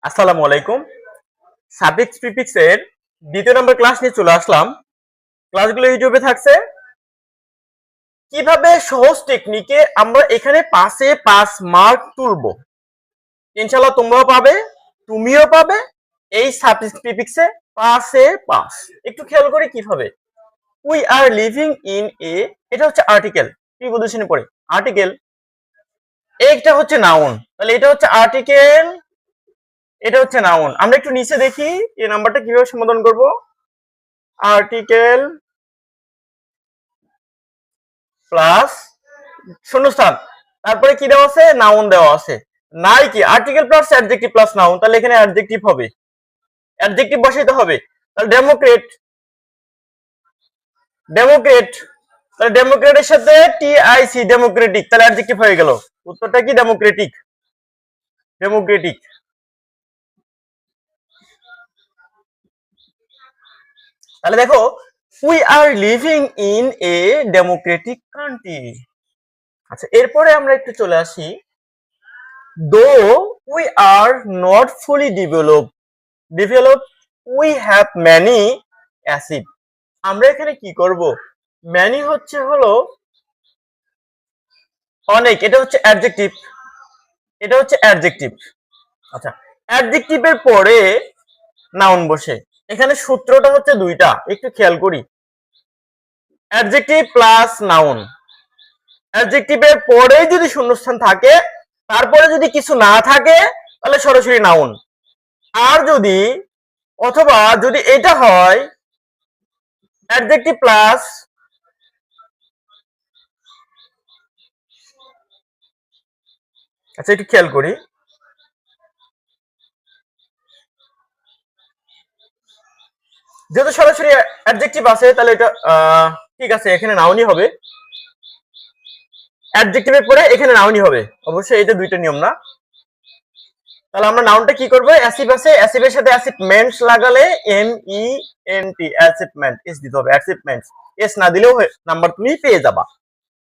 আসসালামু আলাইকুম। Suffix prefix এর দ্বিতীয় নম্বর ক্লাস নিয়ে চলে আসলাম। ক্লাসগুলো ইউটিউবে থাকছে। কিভাবে সহজ টেকনিকে আমরা এখানে পাশে পাস মার্ক তুলবো, ইনশাআল্লাহ তোমরাও পাবে, তুমিও পাবে। এই সাফিক্স প্রিফিক্সে পাশে পাস একটু খেয়াল করে কিভাবে। উই আর লিভিং ইন এ, এটা হচ্ছে আর্টিকেল, প্রিপজিশনে পড়ে আর্টিকেল। এইটা হচ্ছে নাউন, তাহলে এটা হচ্ছে আর্টিকেল, এটা হচ্ছে নাউন। আমরা একটু নিচে দেখি এই নাম্বারটা কিভাবে সমাধান করব। আর্টিকেল প্লাস শূন্যস্থান, তারপরে কি দেওয়া আছে, নাউন দেওয়া আছে। নাই কি article plus adjective plus noun, তাহলে এখানে অ্যাডজেক্টিভ হবে, অ্যাডজেক্টিভ বসাইতে হবে। তাহলে ডেমোক্রেট, ডেমোক্রেট, তাহলে ডেমোক্রেটের সাথে টিআইসি ডেমোক্রেটিক, তাহলে অ্যাডজেক্টিভ হয়ে গেল। উত্তরটা কি ডেমোক্রেটিক, ডেমোক্রেটিক। তাহলে দেখো we are living in a democratic country. আচ্ছা, এরপরে আমরা একটু চলে আসি। Though we are not fully develop we have many acid. আমরা এখানে কি করব, ম্যানি হচ্ছে হলো অনেক, এটা হচ্ছে অ্যাডজেক্টিভ, এটা হচ্ছে অ্যাডজেক্টিভ। আচ্ছা, অ্যাডজেক্টিভের পরে নাউন বসে। এখানে সূত্রটা হচ্ছে দুইটা, একটু খেয়াল করি। অ্যাডজেক্টিভ প্লাস নাউন, অ্যাডজেক্টিভের পরে যদি শূন্যস্থান থাকে, তারপরে যদি কিছু না থাকে, তাহলে সরাসরি নাউন। আর যদি অথবা যদি এটা হয় অ্যাডজেক্টিভ প্লাস, আচ্ছা একটু খেয়াল করি, যেহেতু সরাসরি অ্যাডজেক্টিভ আছে তাহলে এটা ঠিক আছে, এখানে নাউনই হবে। অ্যাডজেক্টিভের পরে এখানে নাউনই হবে, অবশ্যই এটা দুইটা নিয়ম না। তাহলে আমরা নাউনটা কি করব, অ্যাসিভ আছে, অ্যাসিভের সাথে অ্যাসিভমেন্টস লাগালে M E N T, achievement S দিতে হবে, অ্যাসিভমেন্টস এস না দিলেও নাম্বার তুমি পেয়ে যাবা।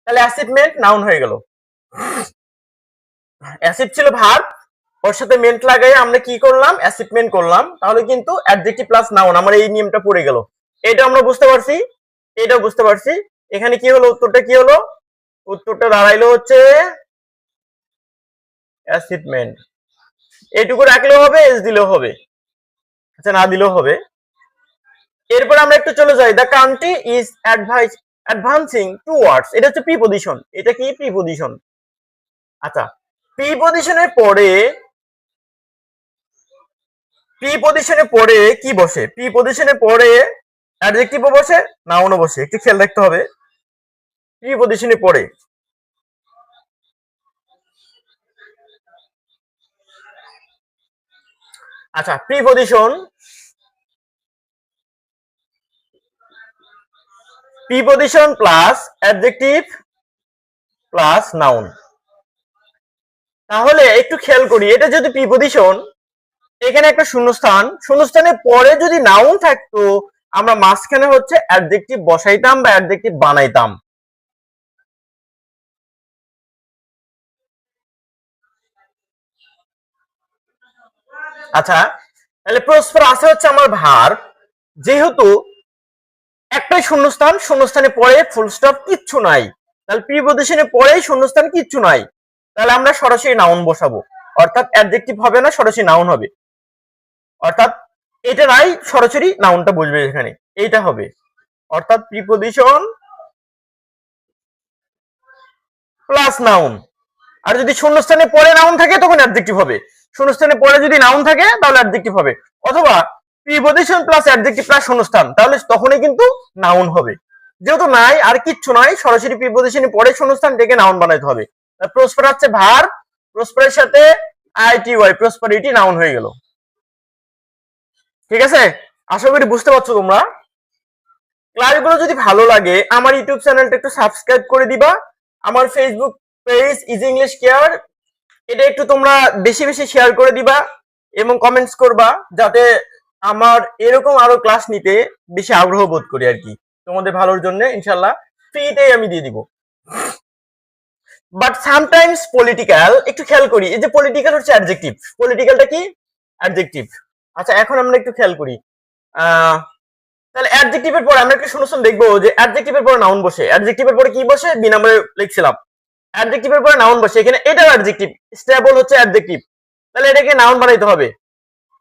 তাহলে অ্যাসিভমেন্ট নাউন হয়ে গেল। অ্যাসিভ ছিল ভার্ব, ওর সাথে মেন্ট লাগাই আমরা কি করলাম, অ্যাসিভমেন্ট করলাম, তাহলে কিন্তু অ্যাডজেক্টিভ প্লাস নাউন, আমার এই নিয়মটা পড়ে গেল। এটা আমরা বুঝতে পারছি, এটাও বুঝতে পারছি। এখানে কি হলো, উত্তরটা কি হলো, উত্তরটা দাঁড়াইলো হচ্ছে অ্যাসিভমেন্ট। এইটুকু রাখলেও হবে, এস দিলেও হবে, আচ্ছা না দিলেও হবে। এরপর আমরা একটু চলে যাই, the country is advancing towards, এটা হচ্ছে প্রিপজিশন, এটা কি প্রিপজিশন। আচ্ছা, প্রিপজিশনের পরে, প্রিপজিশনের পরে কি বসে, প্রিপজিশনের পরে অ্যাডজেক্টিভও বসে, নাউনও বসে, একটু খেয়াল রাখতে হবে। প্রিপজিশনের পরে, আচ্ছা preposition, preposition plus adjective plus noun. তাহলে একটু খেয়াল করি, এটা যদি প্রিপজিশন, এখানে একটা শূন্যস্থান, শূন্যস্থানের পরে যদি নাউন থাকতো, আমরা মাঝখানে হচ্ছে অ্যাডজেক্টিভ বসাইতাম বা অ্যাডজেক্টিভ বানাইতাম। আচ্ছা, তাহলে প্রসপারাস হচ্ছে আমার ভার্ব, যেহেতু একটাই শূন্যস্থান, শূন্যস্থানের পরে ফুল স্টপ কিচ্ছু নাই, তাহলে প্রিপজিশনের পরেই শূন্যস্থান কিচ্ছু নাই, তাহলে আমরা সরাসরি নাউন বসাবো, অর্থাৎ অ্যাডজেক্টিভ হবে না, সরাসরি নাউন হবে। অর্থাৎ এটা নাই, সরাসরি নাউনটা বুঝবে এখানে, এইটা হবে। অর্থাৎ প্রিপজিশন প্লাস নাউন। আর যদি শূন্যস্থানে পরে নাউন থাকে তখন অ্যাডজেক্টিভ হবে, শূন্যস্থানে পরে যদি নাউন থাকে তাহলে অ্যাডজেক্টিভ হবে, অথবা প্রিপজিশন প্লাস অ্যাডজেক্টিভ প্লাস শূন্যস্থান, তাহলে তখনই কিন্তু নাউন হবে। যেহেতু নাই আর কিচ্ছু নাই, সরাসরি প্রিপজিশনে পরে শূন্যস্থান ডেকে নাউন বানাইতে হবে। প্রসপার হচ্ছে ভার্ব, প্রসপারের সাথে আইটি ওয়াই, প্রসপারিটি নাউন হয়ে গেল। ঠিক আছে, আশা করি বুঝতে পারছো তোমরা। ক্লাসগুলো যদি ভালো লাগে আমার ইউটিউব চ্যানেলটা একটু সাবস্ক্রাইব করে দিবা, আমার Facebook page easy English care, এটা একটু তোমরা বেশি বেশি শেয়ার করে দিবা এবং কমেন্টস করবা, যাতে আমার এরকম আরো ক্লাস নিতে বেশি আগ্রহ বোধ করি আর কি, তোমাদের ভালোর জন্য ইনশাল্লাহ ফ্রিতেই আমি দিয়ে দিব। বাট সামটাইমস পলিটিক্যাল, একটু খেয়াল করি, এই যে পলিটিক্যাল হচ্ছে অ্যাডজেক্টিভ, পলিটিক্যালটা কি অ্যাডজেক্টিভ। আচ্ছা এখন আমরা একটু খেয়াল করি, তাহলে অ্যাডজেক্টিভের পরে আমরা একটু শূন্যস্থান দেখবো যে অ্যাডজেক্টিভের পরে নাউন বসে, অ্যাডজেক্টিভের পরে কি বসে, বি নাম্বারে লিখছিলাম অ্যাডজেক্টিভের পরে নাউন বসে, এখানে এটাও অ্যাডজেক্টিভ, স্টেবল হচ্ছে অ্যাডজেক্টিভ, তাহলে এটাকে নাউন বানাইতে হবে,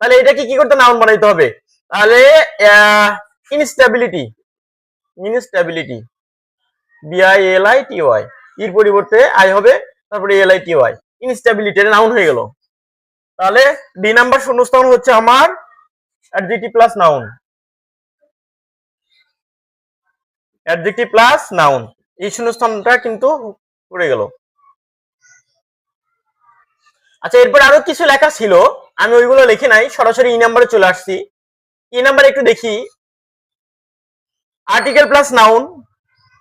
তাহলে এটাকে কি করতে নাউন বানাইতে হবে, তাহলে ইনস্টেবিলিটি, ইনস্টেবিলিটি BILITY, এর পরিবর্তে আই হবে, তারপরে LITY, ইনস্টেবিলিটি, এটা নাউন হয়ে গেল। তাহলে ডি নাম্বার শূন্যস্থান হচ্ছে আমার adjective plus noun, adjective plus noun, এই শূন্যস্থানটা কিন্তু পড়ে গেল। আচ্ছা এরপর আরো কিছু লেখা ছিল, আমি ওইগুলো লিখে নাই, সরাসরি ই নাম্বারে চলে আসছি। ই নাম্বারে একটু দেখি, article plus noun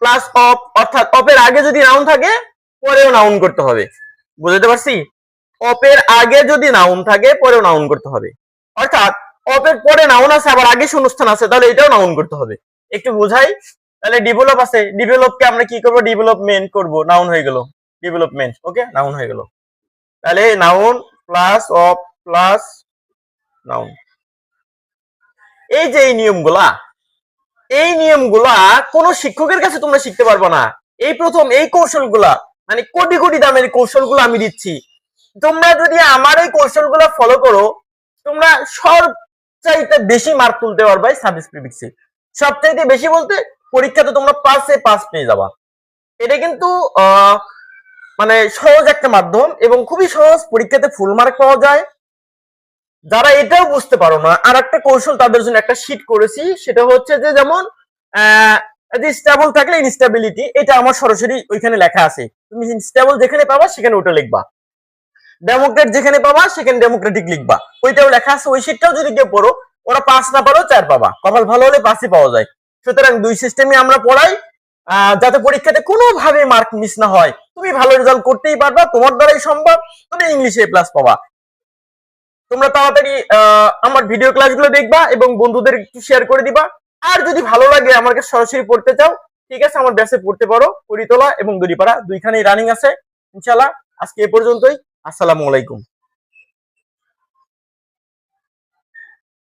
plus of, অর্থাৎ অফের আগে যদি নাউন থাকে পরেও নাউন করতে হবে, বুঝতে পারছি? অফের আগে যদি নাউন থাকে পরেও নাউন করতে হবে, অর্থাৎ অফের পরে নাউন আছে আবার আগে শূন্যস্থান আছে, তাহলে এটাও নাউন করতে হবে। একটু বুঝাই, তাহলে ডেভেলপ আছে, ডেভেলপকে আমরা কি করব, ডেভেলপমেন্ট করব, নাউন হয়ে গেল ডেভেলপমেন্ট, ওকে নাউন হয়ে গেল। তাহলে noun plus of plus noun, এই যে এই নিয়মগুলা, এই নিয়মগুলা কোন শিক্ষকের কাছে তোমরা শিখতে পারবে না, এই প্রথম এই কৌশলগুলা, মানে কোটি কোটি দামের কৌশলগুলো আমি দিচ্ছি, তোমরা যদি আমার এই কৌশলগুলো ফলো করো, তোমরা সবচাইতে বেশি মার্ক তুলতে পারবে সার্ভিস প্রিফিক্সে, সবচাইতে বেশি বলতে পরীক্ষাতে তোমরা পাসে পাস পেয়ে যাবা। এটা কিন্তু মানে সহজ একটা মাধ্যম এবং খুবই সহজ, পরীক্ষাতে ফুল মার্ক পাওয়া যায়। যারা এটাও বুঝতে পারো না, আর একটা কৌশল তাদের জন্য একটা শীট করেছি, সেটা হচ্ছে যে যেমন স্টেবল থাকলে ইনস্টেবিলিটি, এটা আমার সরাসরি ওইখানে লেখা আছে, তুমি স্টেবল যেখানে পাবা সেখানে ওটা লিখবা, ডেমোক্রেট যেখানে পাবা সেখানে ডেমোক্রেটিক লিখবা, ওইটাও লেখা আছে, ওই শীটটাও যদি কেউ পড়ো, ওরা পাস না পারো 4 পাবা, কপাল ভালো হলে পাসই পাওয়া যায়। সুতরাং দুই সিস্টেমে আমরা পড়াই, যাতে পরীক্ষাতে কোনোভাবে মার্ক মিস না হয়, তুমি ভালো রেজাল্ট করতেই পারবা, তোমার দ্বারাই সম্ভব, তুমি ইংলিশে প্লাস পাবা। তোমরা তাড়াতাড়ি আমার ভিডিও ক্লাসগুলো দেখবা এবং বন্ধুদের একটু শেয়ার করে দিবা, আর যদি ভালো লাগে আমার কাছে সরাসরি পড়তে চাও, ঠিক আছে আমার ব্যাচে পড়তে পারো, করিতলা এবং দড়িপাড়া দুইখানেই রানিং আছে ইনশাআল্লাহ। আজকে এ পর্যন্তই, আসসালামু আলাইকুম।